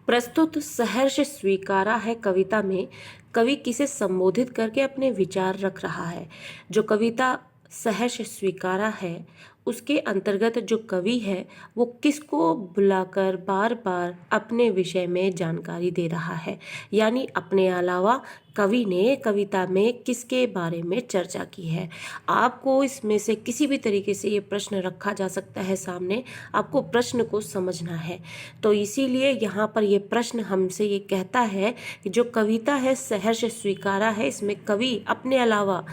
प्रस्तुत सहर्ष स्वीकारा है कविता में कवि किसे संबोधित करके अपने विचार रख रहा है। जो कविता सहर्ष स्वीकारा है उसके अंतर्गत जो कवि है वो किसको बुलाकर बार बार अपने विषय में जानकारी दे रहा है, यानी अपने अलावा कवि ने कविता में किसके बारे में चर्चा की है। आपको इसमें से किसी भी तरीके से ये प्रश्न रखा जा सकता है सामने, आपको प्रश्न को समझना है। तो इसीलिए यहाँ पर ये प्रश्न हमसे ये कहता है कि जो कविता है सहर्ष स्वीकारा है, इसमें कवि अपने अलावा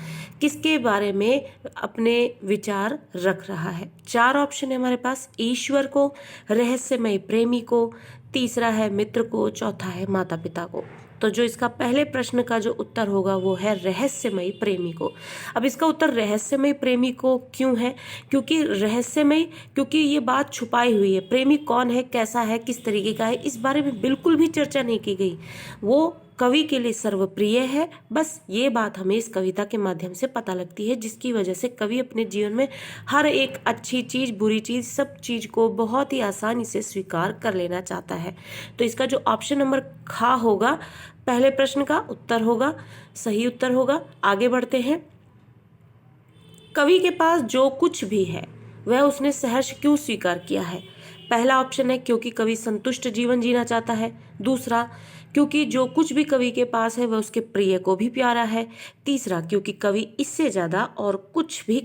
किसके बारे में अपने विचार रख रहा है। 4 ऑप्शन है हमारे पास, ईश्वर को, रहस्यमय प्रेमी को, तीसरा है मित्र को, चौथा है माता पिता को। तो जो इसका पहले प्रश्न का जो उत्तर होगा वो है रहस्यमयी प्रेमी को। अब इसका उत्तर रहस्यमयी प्रेमी को क्यों है? क्योंकि रहस्यमयी, क्योंकि ये बात छुपाई हुई है। प्रेमी कौन है, कैसा है, किस तरीके का है, इस बारे में बिल्कुल भी चर्चा नहीं की गई। वो कवि के लिए सर्वप्रिय है, बस ये बात हमें इस कविता के माध्यम से पता लगती है, जिसकी वजह से कवि अपने जीवन में हर एक अच्छी चीज़, बुरी चीज़, सब चीज़ को बहुत ही आसानी से स्वीकार कर लेना चाहता है। तो इसका जो ऑप्शन नंबर खा होगा, पहले प्रश्न का उत्तर होगा, सही उत्तर होगा। आगे बढ़ते हैं। कवि के पास जो कुछ भी है वह उसने सहर्ष क्यों स्वीकार किया है? पहला ऑप्शन है क्योंकि कवि संतुष्ट जीवन जीना चाहता है। दूसरा, क्योंकि जो कुछ भी कवि के पास है वह उसके प्रिय को भी प्यारा है। तीसरा, क्योंकि कवि इससे ज़्यादा और कुछ भी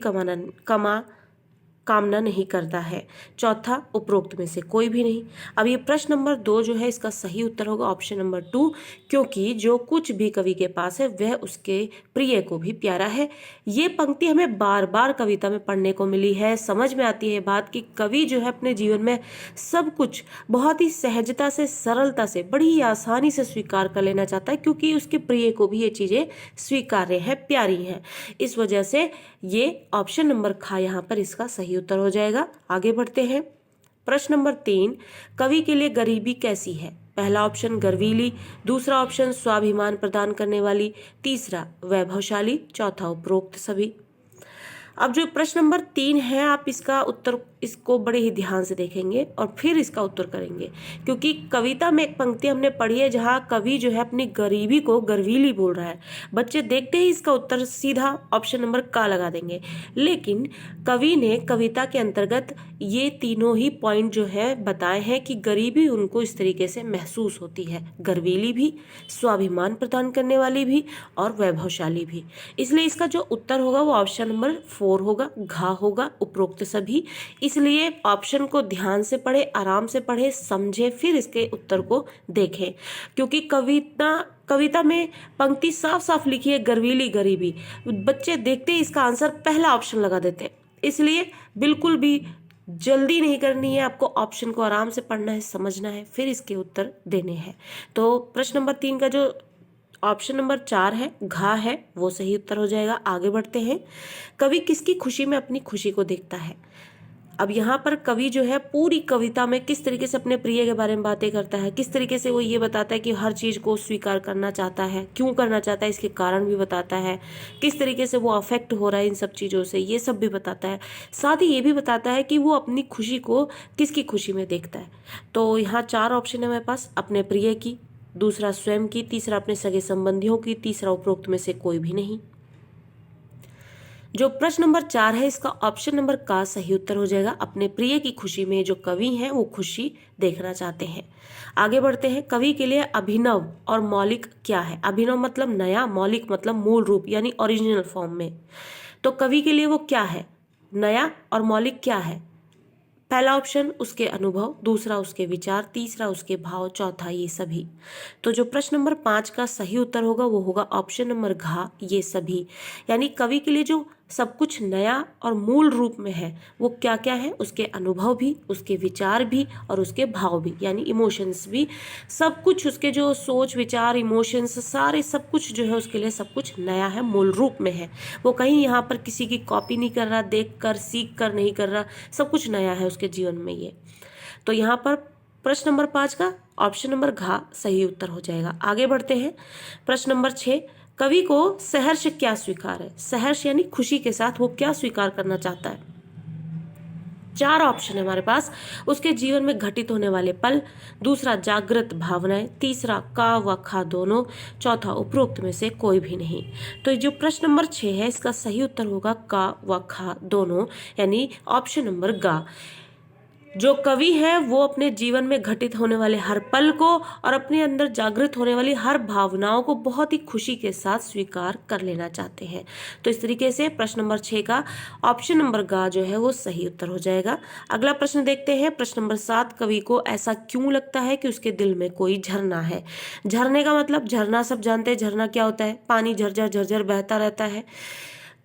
कामना नहीं करता है। चौथा, उपरोक्त में से कोई भी नहीं। अब ये प्रश्न नंबर 2 जो है इसका सही उत्तर होगा ऑप्शन नंबर 2, क्योंकि जो कुछ भी कवि के पास है वह उसके प्रिय को भी प्यारा है। ये पंक्ति हमें बार बार कविता में पढ़ने को मिली है। समझ में आती है बात कि कवि जो है अपने जीवन में सब कुछ बहुत ही सहजता से, सरलता से, बड़ी ही आसानी से स्वीकार कर लेना चाहता है, क्योंकि उसके प्रिय को भी ये चीज़ें स्वीकार्य है, प्यारी हैं। इस वजह से ये ऑप्शन नंबर खा यहाँ पर इसका सही उत्तर हो जाएगा। आगे बढ़ते हैं। प्रश्न नंबर 3, कवि के लिए गरीबी कैसी है? पहला ऑप्शन गर्वीली, दूसरा ऑप्शन स्वाभिमान प्रदान करने वाली, तीसरा वैभवशाली, चौथा उपरोक्त सभी। अब जो प्रश्न नंबर 3 है, आप इसका उत्तर, इसको बड़े ही ध्यान से देखेंगे और फिर इसका उत्तर करेंगे, क्योंकि कविता में एक पंक्ति हमने पढ़ी है जहाँ कवि जो है अपनी गरीबी को गर्वीली बोल रहा है। बच्चे देखते ही इसका उत्तर सीधा ऑप्शन नंबर का लगा देंगे, लेकिन कवि ने कविता के अंतर्गत ये तीनों ही पॉइंट जो है बताए हैं कि गरीबी उनको इस तरीके से महसूस होती है, गर्वीली भी, स्वाभिमान प्रदान करने वाली भी और वैभवशाली भी। इसलिए इसका जो उत्तर होगा वो ऑप्शन नंबर 4 होगा, घा होगा, उपरोक्त सभी। इसलिए ऑप्शन को ध्यान से पढ़े, आराम से पढ़े, समझे, फिर इसके उत्तर को देखें, क्योंकि कविता में पंक्ति साफ साफ लिखी है गर्वीली गरीबी। बच्चे देखते ही इसका आंसर पहला ऑप्शन लगा देते हैं। इसलिए बिल्कुल भी जल्दी नहीं करनी है, आपको ऑप्शन को आराम से पढ़ना है, समझना है, फिर इसके उत्तर देने हैं। तो प्रश्न नंबर 3 का जो ऑप्शन नंबर 4 है, घा है, वो सही उत्तर हो जाएगा। आगे बढ़ते हैं। कवि किसकी खुशी में अपनी खुशी को देखता है? अब यहाँ पर कवि जो है पूरी कविता में किस तरीके से अपने प्रिय के बारे में बातें करता है, किस तरीके से वो ये बताता है कि हर चीज़ को स्वीकार करना चाहता है, क्यों करना चाहता है, इसके कारण भी बताता है, किस तरीके से वो अफेक्ट हो रहा है इन सब चीज़ों से, ये सब भी बताता है। साथ ही ये भी बताता है कि वो अपनी खुशी को किसकी खुशी में देखता है। तो यहाँ 4 ऑप्शन है हमारे पास, अपने प्रिय की, दूसरा स्वयं की, तीसरा अपने सगे संबंधियों की, तीसरा उपरोक्त में से कोई भी नहीं। जो प्रश्न नंबर 4 है इसका ऑप्शन नंबर का सही उत्तर हो जाएगा। अपने प्रिय की खुशी में जो कवि हैं वो खुशी देखना चाहते हैं। आगे बढ़ते हैं। कवि के लिए अभिनव और मौलिक क्या है? अभिनव मतलब नया, मौलिक मतलब मूल रूप यानी ओरिजिनल फॉर्म में। तो कवि के लिए वो क्या है? नया और मौलिक क्या है? पहला ऑप्शन उसके अनुभव, दूसरा उसके विचार, तीसरा उसके भाव, चौथा ये सभी। तो जो प्रश्न नंबर 5 का सही उत्तर होगा वो होगा ऑप्शन नंबर घा, ये सभी। यानी कवि के लिए जो सब कुछ नया और मूल रूप में है वो क्या क्या है? उसके अनुभव भी, उसके विचार भी और उसके भाव भी, यानी इमोशंस भी। सब कुछ उसके जो सोच, विचार, इमोशंस, सारे सब कुछ जो है उसके लिए सब कुछ नया है, मूल रूप में है। वो कहीं यहाँ पर किसी की कॉपी नहीं कर रहा, देख कर सीख कर नहीं कर रहा, सब कुछ नया है उसके जीवन में ये। तो यहाँ पर प्रश्न नंबर 5 का ऑप्शन नंबर घा सही उत्तर हो जाएगा। आगे बढ़ते हैं। प्रश्न नंबर 6, कवि को सहर्ष क्या स्वीकार है? सहर्ष यानी खुशी के साथ वो क्या स्वीकार करना चाहता है? चार ऑप्शन है हमारे पास। उसके जीवन में घटित होने वाले पल, दूसरा जागृत भावनाएं, तीसरा का व खा दोनों, चौथा उपरोक्त में से कोई भी नहीं। तो जो प्रश्न नंबर 6 है इसका सही उत्तर होगा का व खा दोनों, यानी ऑप्शन नंबर गा। जो कवि है वो अपने जीवन में घटित होने वाले हर पल को और अपने अंदर जागृत होने वाली हर भावनाओं को बहुत ही खुशी के साथ स्वीकार कर लेना चाहते हैं। तो इस तरीके से प्रश्न नंबर 6 का ऑप्शन नंबर गा जो है वो सही उत्तर हो जाएगा। अगला प्रश्न देखते हैं, प्रश्न नंबर 7, कवि को ऐसा क्यों लगता है कि उसके दिल में कोई झरना है। झरने का मतलब, झरना सब जानते हैं, झरना क्या होता है, पानी झरझर झरझर बहता रहता है।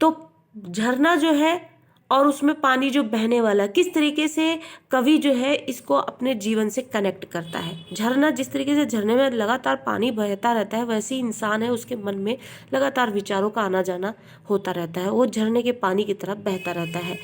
तो झरना जो है और उसमें पानी जो बहने वाला, किस तरीके से कवि जो है इसको अपने जीवन से कनेक्ट करता है। झरना, जिस तरीके से झरने में लगातार पानी बहता रहता है, वैसे ही इंसान है, उसके मन में लगातार विचारों का आना जाना होता रहता है, वो झरने के पानी की तरफ बहता रहता है।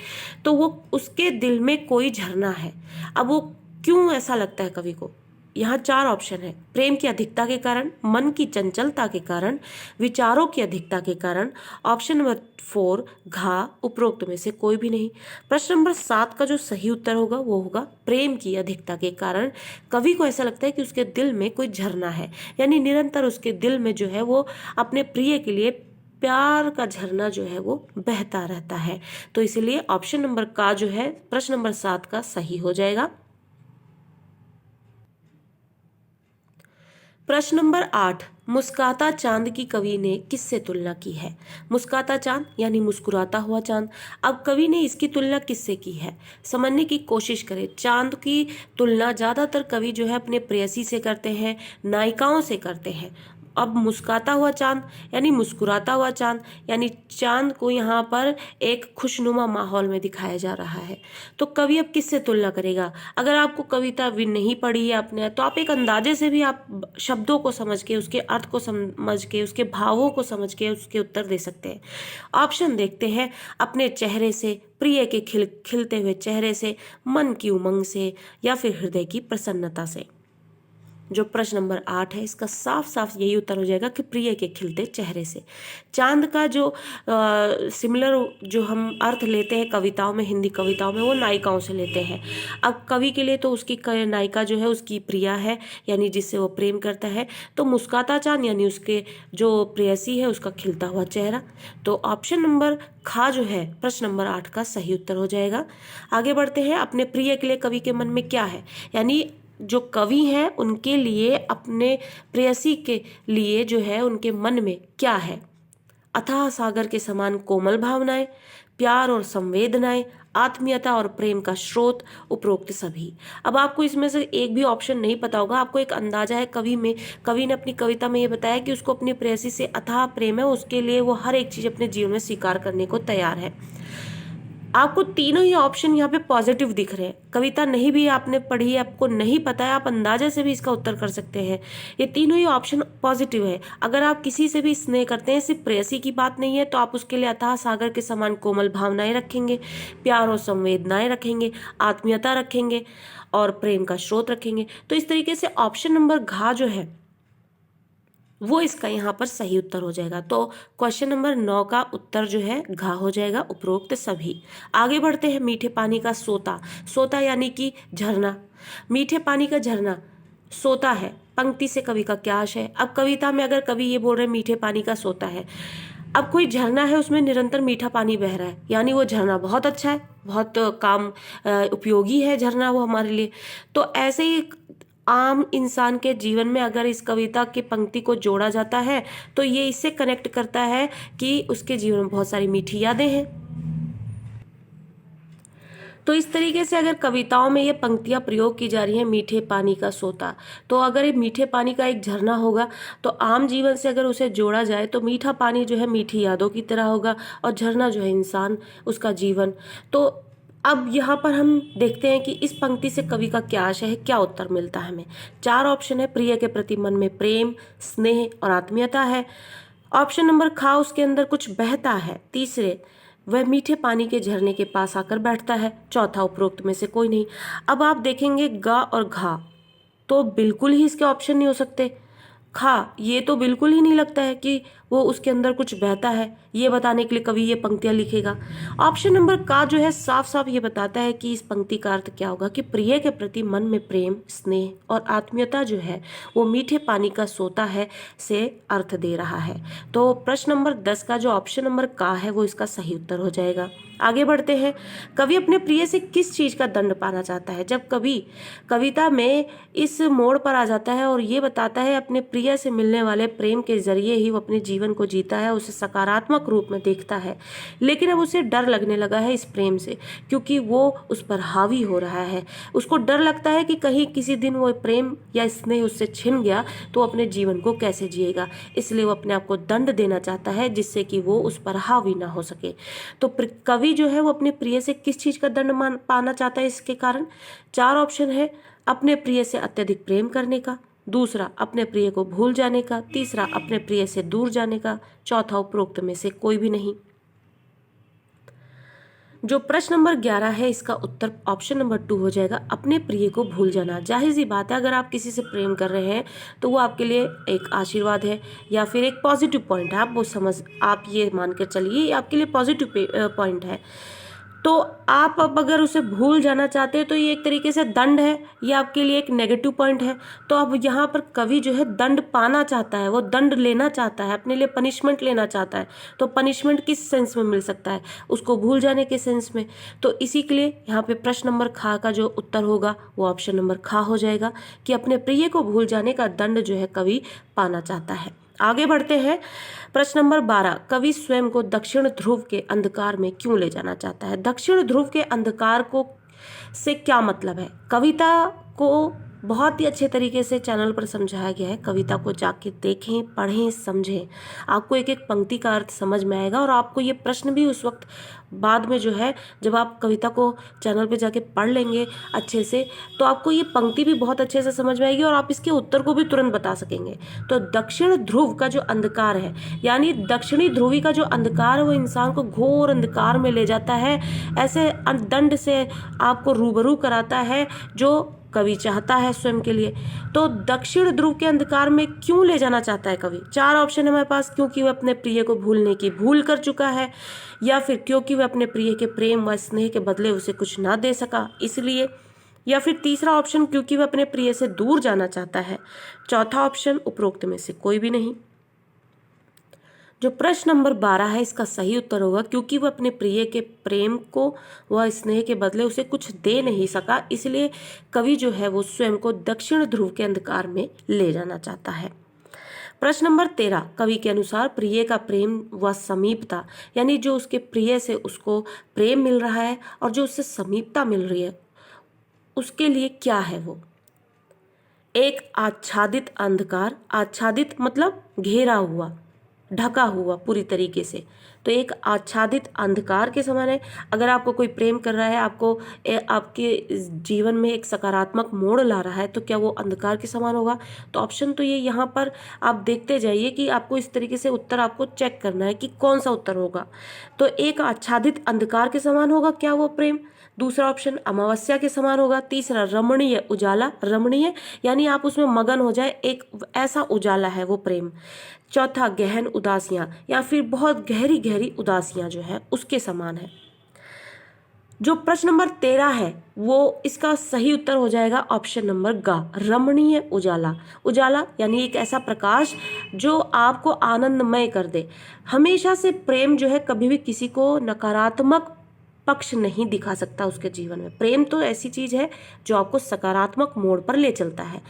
तो वो उसके दिल में कोई झरना है। अब वो क्यों ऐसा लगता है कवि को, यहाँ चार ऑप्शन है। प्रेम की अधिकता के कारण, मन की चंचलता के कारण, विचारों की अधिकता के कारण, ऑप्शन नंबर 4 घा, उपरोक्त में से कोई भी नहीं। प्रश्न नंबर 7 का जो सही उत्तर होगा वो होगा प्रेम की अधिकता के कारण कवि को ऐसा लगता है कि उसके दिल में कोई झरना है, यानी निरंतर उसके दिल में जो है वो अपने प्रिय के लिए प्यार का झरना जो है वो बहता रहता है। तो इसलिए ऑप्शन नंबर का जो है प्रश्न नंबर 7 का सही हो जाएगा। प्रश्न नंबर 8, मुस्काता चांद की कवि ने किससे तुलना की है। मुस्काता चांद यानी मुस्कुराता हुआ चांद। अब कवि ने इसकी तुलना किससे की है, समझने की कोशिश करें। चांद की तुलना ज़्यादातर कवि जो है अपने प्रेयसी से करते हैं, नायिकाओं से करते हैं। अब मुस्काता हुआ चांद यानी मुस्कुराता हुआ चांद, यानी चांद को यहाँ पर एक खुशनुमा माहौल में दिखाया जा रहा है। तो कवि अब किससे तुलना करेगा। अगर आपको कविता भी नहीं पढ़ी है अपने, तो आप एक अंदाजे से भी आप शब्दों को समझ के, उसके अर्थ को समझ के, उसके भावों को समझ के उसके उत्तर दे सकते हैं। ऑप्शन देखते हैं, अपने चेहरे से, प्रिय के खिलते हुए चेहरे से, मन की उमंग से, या फिर हृदय की प्रसन्नता से। जो प्रश्न नंबर 8 है इसका साफ साफ यही उत्तर हो जाएगा कि प्रिय के खिलते चेहरे से। चांद का जो सिमिलर जो हम अर्थ लेते हैं कविताओं में, हिंदी कविताओं में, वो नायिकाओं से लेते हैं। अब कवि के लिए तो उसकी नायिका जो है उसकी प्रिया है, यानी जिससे वो प्रेम करता है। तो मुस्काता चांद यानी उसके जो प्रेयसी है उसका खिलता हुआ चेहरा। तो ऑप्शन नंबर खा जो है प्रश्न नंबर 8 का सही उत्तर हो जाएगा। आगे बढ़ते हैं, अपने प्रिय के लिए कवि के मन में क्या है, यानी जो कवि हैं उनके लिए, अपने प्रेयसी के लिए जो है उनके मन में क्या है। अथाह सागर के समान कोमल भावनाएं, प्यार और संवेदनाएं, आत्मीयता और प्रेम का स्रोत, उपरोक्त सभी। अब आपको इसमें से एक भी ऑप्शन नहीं पता होगा, आपको एक अंदाजा है कवि ने अपनी कविता में ये बताया कि उसको अपनी प्रेयसी से अथाह प्रेम है, उसके लिए वो हर एक चीज अपने जीवन में स्वीकार करने को तैयार है। आपको तीनों ही ऑप्शन यहाँ पे पॉजिटिव दिख रहे हैं। कविता नहीं भी आपने पढ़ी है, आपको नहीं पता है, आप अंदाजे से भी इसका उत्तर कर सकते हैं। ये तीनों ही ऑप्शन पॉजिटिव है। अगर आप किसी से भी स्नेह करते हैं, सिर्फ प्रेयसी की बात नहीं है, तो आप उसके लिए अथाह सागर के समान कोमल भावनाएं रखेंगे, प्यार और संवेदनाएं रखेंगे, आत्मीयता रखेंगे और प्रेम का स्रोत रखेंगे। तो इस तरीके से ऑप्शन नंबर घ जो है वो इसका यहाँ पर सही उत्तर हो जाएगा। तो क्वेश्चन नंबर 9 का उत्तर जो है घा हो जाएगा, उपरोक्त सभी। आगे बढ़ते हैं, मीठे पानी का सोता। सोता यानी कि झरना। मीठे पानी का झरना सोता है, पंक्ति से कवि का क्या आशय है। अब कविता में अगर कवि ये बोल रहे मीठे पानी का सोता है, अब कोई झरना है उसमें निरंतर मीठा पानी बह रहा है, यानी वो झरना बहुत अच्छा है, बहुत काम उपयोगी है झरना वो हमारे लिए। तो ऐसे ही आम इंसान के जीवन में अगर इस कविता की पंक्ति को जोड़ा जाता है तो ये इससे कनेक्ट करता है कि उसके जीवन में बहुत सारी मीठी यादें हैं। तो इस तरीके से अगर कविताओं में ये पंक्तियां प्रयोग की जा रही हैं, मीठे पानी का सोता, तो अगर ये मीठे पानी का एक झरना होगा तो आम जीवन से अगर उसे जोड़ा जाए तो मीठा पानी जो है मीठी यादों की तरह होगा और झरना जो है इंसान, उसका जीवन। तो अब यहाँ पर हम देखते हैं कि इस पंक्ति से कवि का क्या आशय है, क्या उत्तर मिलता है हमें। चार ऑप्शन है, प्रिय के प्रति मन में प्रेम, स्नेह और आत्मीयता है। ऑप्शन नंबर खा, उसके अंदर कुछ बहता है। तीसरे, वह मीठे पानी के झरने के पास आकर बैठता है। चौथा, उपरोक्त में से कोई नहीं। अब आप देखेंगे गा और घा तो बिल्कुल ही इसके ऑप्शन नहीं हो सकते। खा, ये तो बिल्कुल ही नहीं लगता है कि वो उसके अंदर कुछ बहता है, ये बताने के लिए कवि ये पंक्तियां लिखेगा। ऑप्शन नंबर का जो है साफ साफ ये बताता है कि इस पंक्ति का अर्थ क्या होगा कि प्रिय के प्रति मन में प्रेम, स्नेह और आत्मीयता जो है वो मीठे पानी का सोता है से अर्थ दे रहा है। तो प्रश्न नंबर 10 का जो ऑप्शन नंबर का है वो इसका सही उत्तर हो जाएगा। आगे बढ़ते हैं। कवि अपने प्रिय से किस चीज का दंड पाना चाहता है? जब कवि कविता में इस मोड़ पर आ जाता है और ये बताता है अपने प्रिय से मिलने वाले प्रेम के जरिए ही वो अपने जीवन को जीता है, उसे सकारात्मक रूप में देखता है, लेकिन अब उसे डर लगने लगा है इस प्रेम से, क्योंकि वो उस पर हावी हो रहा है। उसको डर लगता है कि कहीं किसी दिन वो प्रेम या स्नेह उससे छिन गया तो अपने जीवन को कैसे जिएगा, इसलिए वो अपने आप को दंड देना चाहता है जिससे कि वो उस पर हावी ना हो सके। तो कवि जो है वो अपने प्रिय से किस चीज का दंड पाना चाहता है इसके कारण? 4 ऑप्शन है। अपने प्रिय से अत्यधिक प्रेम करने का, दूसरा अपने प्रिय को भूल जाने का, तीसरा अपने प्रिय से दूर जाने का, चौथा उपरोक्त में से कोई भी नहीं। जो प्रश्न नंबर 11 है इसका उत्तर ऑप्शन नंबर 2 हो जाएगा, अपने प्रिय को भूल जाना। जाहिर सी बात है, अगर आप किसी से प्रेम कर रहे हैं तो वो आपके लिए एक आशीर्वाद है या फिर एक पॉजिटिव पॉइंट है, आप ये मानकर चलिए आपके लिए पॉजिटिव पॉइंट है। तो आप अब अगर उसे भूल जाना चाहते हैं तो ये एक तरीके से दंड है, ये आपके लिए एक नेगेटिव पॉइंट है। तो अब यहाँ पर कवि जो है दंड पाना चाहता है, वो दंड लेना चाहता है, अपने लिए पनिशमेंट लेना चाहता है। तो पनिशमेंट किस सेंस में मिल सकता है? उसको भूल जाने के सेंस में। तो इसी के लिए यहाँ पे प्रश्न नंबर खा का जो उत्तर होगा वो ऑप्शन नंबर खा हो जाएगा कि अपने प्रिय को भूल जाने का दंड जो है कवि पाना चाहता है। आगे बढ़ते हैं। प्रश्न नंबर 12, कवि स्वयं को दक्षिण ध्रुव के अंधकार में क्यों ले जाना चाहता है? दक्षिण ध्रुव के अंधकार को से क्या मतलब है? कविता को बहुत ही अच्छे तरीके से चैनल पर समझाया गया है। कविता को जाके देखें, पढ़ें, समझें, आपको एक एक पंक्ति का अर्थ समझ में आएगा और आपको ये प्रश्न भी उस वक्त बाद में जो है जब आप कविता को चैनल पे जाके पढ़ लेंगे अच्छे से तो आपको ये पंक्ति भी बहुत अच्छे से समझ में आएगी और आप इसके उत्तर को भी तुरंत बता सकेंगे। तो दक्षिण ध्रुव का जो अंधकार है यानी दक्षिणी ध्रुवी का जो अंधकार है वो इंसान को घोर अंधकार में ले जाता है, ऐसे दंड से आपको रूबरू कराता है जो कवि चाहता है स्वयं के लिए। तो दक्षिण ध्रुव के अंधकार में क्यों ले जाना चाहता है कवि? 4 ऑप्शन है हमारे पास, क्योंकि वह अपने प्रिय को भूलने की भूल कर चुका है, या फिर क्योंकि वह अपने प्रिय के प्रेम व स्नेह के बदले उसे कुछ ना दे सका इसलिए, या फिर तीसरा ऑप्शन क्योंकि वह अपने प्रिय से दूर जाना चाहता है, चौथा ऑप्शन उपरोक्त में से कोई भी नहीं। जो प्रश्न नंबर 12 है इसका सही उत्तर होगा क्योंकि वह अपने प्रिय के प्रेम को वह स्नेह के बदले उसे कुछ दे नहीं सका, इसलिए कवि जो है वो स्वयं को दक्षिण ध्रुव के अंधकार में ले जाना चाहता है। प्रश्न नंबर 13, कवि के अनुसार प्रिय का प्रेम व समीपता यानी जो उसके प्रिय से उसको प्रेम मिल रहा है और जो उससे समीपता मिल रही है उसके लिए क्या है वो? एक आच्छादित अंधकार, आच्छादित मतलब घेरा हुआ, ढका हुआ पूरी तरीके से, तो एक आच्छादित अंधकार के समान है। अगर आपको कोई प्रेम कर रहा है, आपके जीवन में एक सकारात्मक मोड़ ला रहा है तो क्या वो अंधकार के समान होगा? तो ऑप्शन तो ये यहाँ पर आप देखते जाइए कि आपको इस तरीके से उत्तर आपको चेक करना है कि कौन सा उत्तर होगा। तो एक आच्छादित अंधकार के समान होगा क्या वो प्रेम, दूसरा ऑप्शन अमावस्या के समान होगा, तीसरा रमणीय उजाला, रमणीय यानी आप उसमें मगन हो जाए, एक ऐसा उजाला है वो प्रेम, चौथा गहन उदासियां या फिर बहुत गहरी गहरी उदासियां जो है उसके समान है। जो प्रश्न नंबर 13 है वो इसका सही उत्तर हो जाएगा ऑप्शन नंबर ग, रमणीय उजाला। उजाला यानी एक ऐसा प्रकाश जो आपको आनंदमय कर दे। हमेशा से प्रेम जो है कभी भी किसी को नकारात्मक पक्ष नहीं दिखा सकता उसके जीवन में। प्रेम तो ऐसी चीज है जो आपको सकारात्मक मोड़ पर ले चलता है।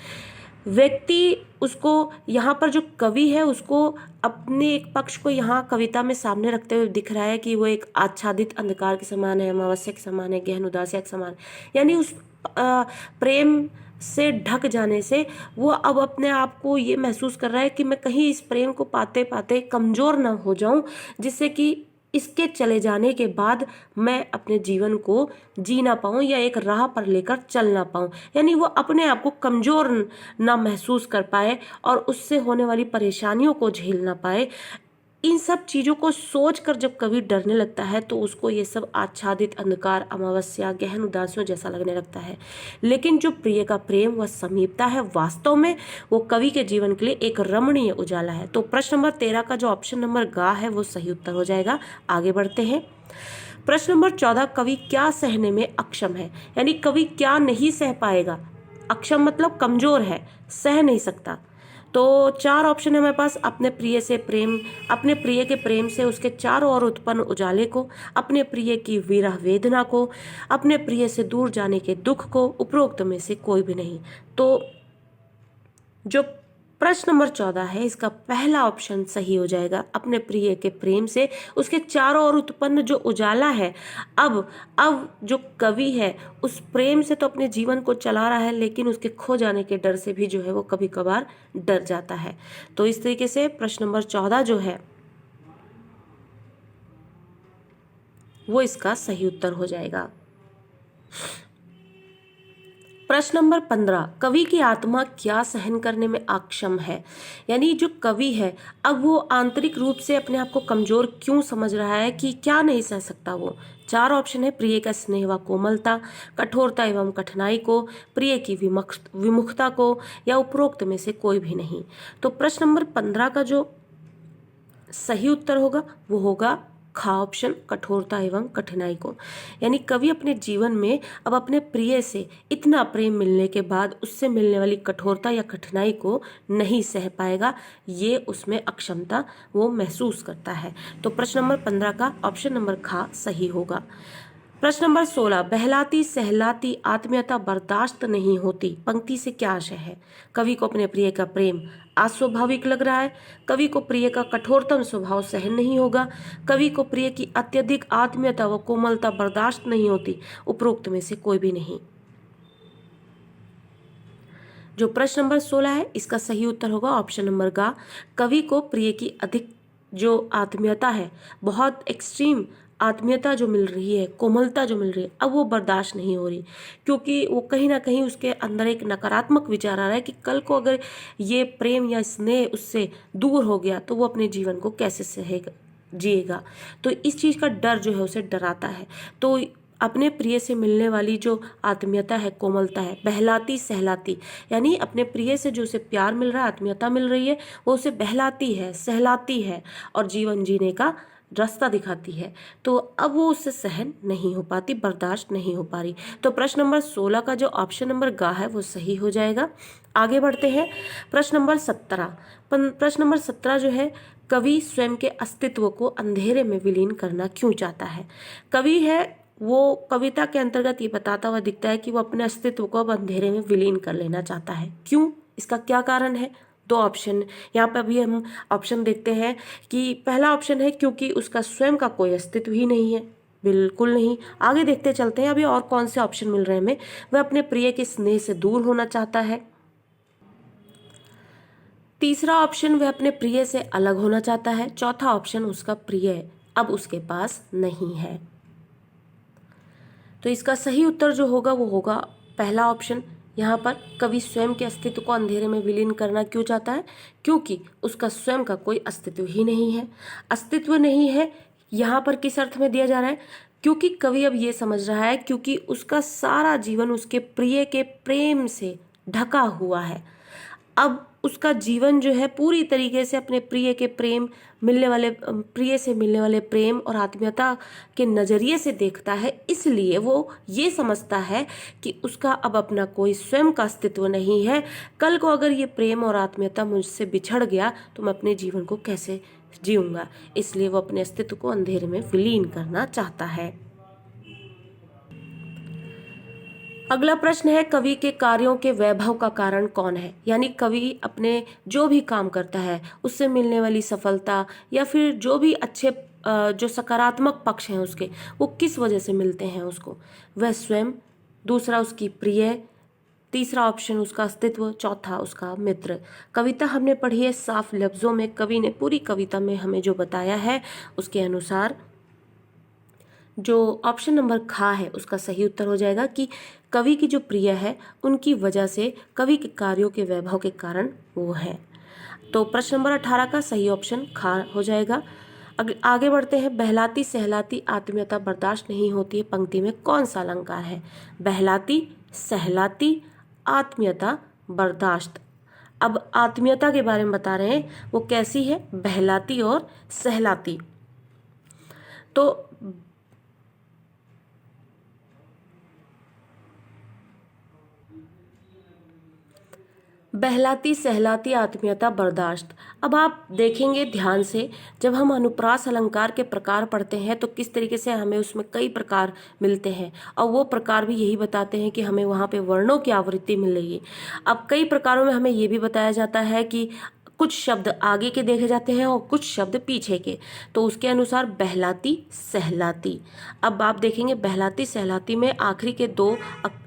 व्यक्ति उसको यहाँ पर जो कवि है उसको अपने एक पक्ष को यहाँ कविता में सामने रखते हुए दिख रहा है कि वो एक आच्छादित अंधकार के समान है, अमावस्या के समान है, गहन उदासिया के समान, यानी उस प्रेम से ढक जाने से वो अब अपने आप को ये महसूस कर रहा है कि मैं कहीं इस प्रेम को पाते पाते कमजोर ना हो जाऊं, जिससे कि इसके चले जाने के बाद मैं अपने जीवन को जी ना पाऊँ या एक राह पर लेकर चल ना पाऊँ, यानी वो अपने आप को कमज़ोर ना महसूस कर पाए और उससे होने वाली परेशानियों को झेल ना पाए। इन सब चीज़ों को सोचकर जब कवि डरने लगता है तो उसको ये सब आच्छादित अंधकार, अमावस्या, गहन उदासियों जैसा लगने लगता है। लेकिन जो प्रिय का प्रेम व समीपता है, वास्तव में वो कवि के जीवन के लिए एक रमणीय उजाला है। तो प्रश्न नंबर 13 का जो ऑप्शन नंबर ग है वो सही उत्तर हो जाएगा। आगे बढ़ते हैं। प्रश्न नंबर 14, कवि क्या सहने में अक्षम है, यानी कवि क्या नहीं सह पाएगा। अक्षम मतलब कमजोर है, सह नहीं सकता। तो 4 ऑप्शन है हमारे पास। अपने प्रिय से प्रेम, अपने प्रिय के प्रेम से उसके चारों ओर उत्पन्न उजाले को, अपने प्रिय की विरह वेदना को, अपने प्रिय से दूर जाने के दुख को, उपरोक्त में से कोई भी नहीं। तो जो प्रश्न नंबर 14 है इसका पहला ऑप्शन सही हो जाएगा। अपने प्रिय के प्रेम से उसके चारों ओर उत्पन्न जो उजाला है, अब जो कवि है उस प्रेम से तो अपने जीवन को चला रहा है, लेकिन उसके खो जाने के डर से भी जो है वो कभी कभार डर जाता है। तो इस तरीके से प्रश्न नंबर 14 जो है वो इसका सही उत्तर हो जाएगा। प्रश्न नंबर 15, कवि की आत्मा क्या सहन करने में अक्षम है, यानी जो कवि है अब वो आंतरिक रूप से अपने आप को कमजोर क्यों समझ रहा है कि क्या नहीं सह सकता वो। 4 ऑप्शन है। प्रिय का स्नेह व कोमलता, कठोरता एवं कठिनाई को, प्रिय की विमुखता को, या उपरोक्त में से कोई भी नहीं। तो प्रश्न नंबर 15 का जो सही उत्तर होगा वो होगा खा ऑप्शन, कठोरता एवं कठिनाई को। यानी कवि अपने जीवन में अब अपने प्रिय से इतना प्रेम मिलने के बाद उससे मिलने वाली कठोरता या कठिनाई को नहीं सह पाएगा, ये उसमें अक्षमता वो महसूस करता है। तो प्रश्न नंबर 15 का ऑप्शन नंबर खा सही होगा। प्रश्न नंबर 16, बहलाती सहलाती आत्मीयता बर्दाश्त नहीं होती, पंक्ति से क्या आशय है। कवि को अपने प्रिय का प्रेम अस्वाभाविक लग रहा है, कवि को प्रिय का कठोरतम स्वभाव सहन नहीं होगा, कवि को प्रिय की अत्यधिक आत्मीयता व कोमलता बर्दाश्त नहीं होती, उपरोक्त में से कोई भी नहीं। जो प्रश्न नंबर 16 है इसका सही उत्तर होगा ऑप्शन नंबर ग। कवि को प्रिय की अधिक जो आत्मीयता है, बहुत एक्सट्रीम आत्मीयता जो मिल रही है, कोमलता जो मिल रही है, अब वो बर्दाश्त नहीं हो रही, क्योंकि वो कहीं ना कहीं उसके अंदर एक नकारात्मक विचार आ रहा है कि कल को अगर ये प्रेम या स्नेह उससे दूर हो गया तो वो अपने जीवन को कैसे सहेगा, जिएगा। तो इस चीज़ का डर जो है उसे डराता है। तो अपने प्रिय से मिलने वाली जो आत्मीयता है, कोमलता है, बहलाती सहलाती, यानी अपने प्रिय से जो उसे प्यार मिल रहा है, आत्मीयता मिल रही है, वो उसे बहलाती है, सहलाती है और जीवन जीने का रास्ता दिखाती है। तो अब वो उससे सहन नहीं हो पाती, बर्दाश्त नहीं हो पा रही। तो प्रश्न नंबर 16 का जो ऑप्शन नंबर ग है वो सही हो जाएगा। आगे बढ़ते हैं। प्रश्न नंबर 17, प्रश्न नंबर 17 जो है, कवि स्वयं के अस्तित्व को अंधेरे में विलीन करना क्यों चाहता है। कवि है वो कविता के अंतर्गत ये बताता हुआ दिखता है कि वो अपने अस्तित्व को अब अंधेरे में विलीन कर लेना चाहता है। क्यों, इसका क्या कारण है। 2 ऑप्शन यहाँ पर अभी हम ऑप्शन देखते हैं कि पहला ऑप्शन है क्योंकि उसका स्वयं का कोई अस्तित्व ही नहीं है, बिल्कुल नहीं। आगे देखते चलते हैं अभी और कौन से ऑप्शन मिल रहे हैं हमें। वह अपने प्रिय के स्नेह से दूर होना चाहता है। तीसरा ऑप्शन, वह अपने प्रिय से अलग होना चाहता है। चौथा ऑप्शन, उसका प्रिय अब उसके पास नहीं है। तो इसका सही उत्तर जो होगा वो होगा पहला ऑप्शन। यहाँ पर कवि स्वयं के अस्तित्व को अंधेरे में विलीन करना क्यों चाहता है, क्योंकि उसका स्वयं का कोई अस्तित्व ही नहीं है। अस्तित्व नहीं है यहाँ पर किस अर्थ में दिया जा रहा है, क्योंकि कवि अब ये समझ रहा है क्योंकि उसका सारा जीवन उसके प्रिय के प्रेम से ढका हुआ है। अब उसका जीवन जो है पूरी तरीके से अपने प्रिय के प्रेम मिलने वाले प्रिय से मिलने वाले प्रेम और आत्मीयता के नज़रिए से देखता है, इसलिए वो ये समझता है कि उसका अब अपना कोई स्वयं का अस्तित्व नहीं है। कल को अगर ये प्रेम और आत्मीयता मुझसे बिछड़ गया तो मैं अपने जीवन को कैसे जीऊँगा, इसलिए वो अपने अस्तित्व को अंधेरे में विलीन करना चाहता है। अगला प्रश्न है, कवि के कार्यों के वैभव का कारण कौन है। यानी कवि अपने जो भी काम करता है उससे मिलने वाली सफलता या फिर जो भी अच्छे जो सकारात्मक पक्ष हैं उसके, वो किस वजह से मिलते हैं उसको। वह स्वयं, दूसरा उसकी प्रिय, तीसरा ऑप्शन उसका अस्तित्व, चौथा उसका मित्र। कविता हमने पढ़ी है साफ लफ्ज़ों में, कवि ने पूरी कविता में हमें जो बताया है उसके अनुसार जो ऑप्शन नंबर खा है उसका सही उत्तर हो जाएगा कि कवि की जो प्रिय है उनकी वजह से कवि के कार्यों के वैभव के कारण वो है। तो प्रश्न नंबर 18 का सही ऑप्शन खा हो जाएगा। आगे बढ़ते हैं। बहलाती सहलाती आत्मीयता बर्दाश्त नहीं होती है पंक्ति में कौन सा अलंकार है? बहलाती सहलाती आत्मीयता बर्दाश्त। अब आत्मीयता के बारे में बता रहे हैं, वो कैसी है? बहलाती और सहलाती। तो बहलाती सहलाती आत्मीयता बर्दाश्त। अब आप देखेंगे ध्यान से, जब हम अनुप्रास अलंकार के प्रकार पढ़ते हैं तो किस तरीके से हमें उसमें कई प्रकार मिलते हैं, और वो प्रकार भी यही बताते हैं कि हमें वहाँ पे वर्णों की आवृत्ति मिलेगी। अब कई प्रकारों में हमें ये भी बताया जाता है कि कुछ शब्द आगे के देखे जाते हैं और कुछ शब्द पीछे के, तो उसके अनुसार बहलाती सहलाती। अब आप देखेंगे बहलाती सहलाती में आखिरी के दो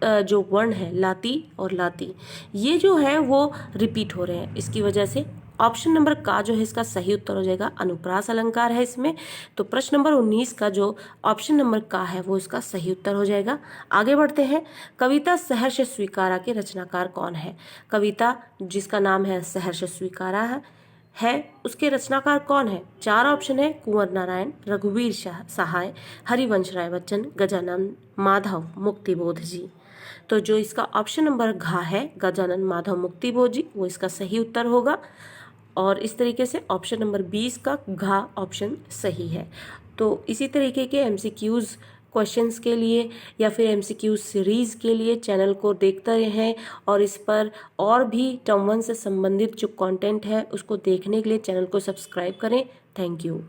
जो वर्ण है लाती और लाती, ये जो है वो रिपीट हो रहे हैं। इसकी वजह से ऑप्शन नंबर का जो है इसका सही उत्तर हो जाएगा, अनुप्रास अलंकार है इसमें। तो प्रश्न नंबर 19 का जो ऑप्शन नंबर का है वो इसका सही उत्तर हो जाएगा। आगे बढ़ते हैं। कविता सहर्ष स्वीकारा के रचनाकार कौन है? कविता जिसका नाम है सहर्ष स्वीकारा है उसके रचनाकार कौन है? 4 ऑप्शन है, कुंवर नारायण, रघुवीर सहाय, हरिवंश राय बच्चन, गजानन माधव मुक्तिबोध जी। तो जो इसका ऑप्शन नंबर घ है, गजानन माधव मुक्तिबोध जी, वो इसका सही उत्तर होगा। और इस तरीके से ऑप्शन नंबर 20 का घ ऑप्शन सही है। तो इसी तरीके के एमसीक्यूज़ क्वेश्चंस के लिए या फिर एमसीक्यू सीरीज़ के लिए चैनल को देखते रहें, और इस पर और भी टर्म 1 से संबंधित जो कंटेंट है उसको देखने के लिए चैनल को सब्सक्राइब करें। Thank you.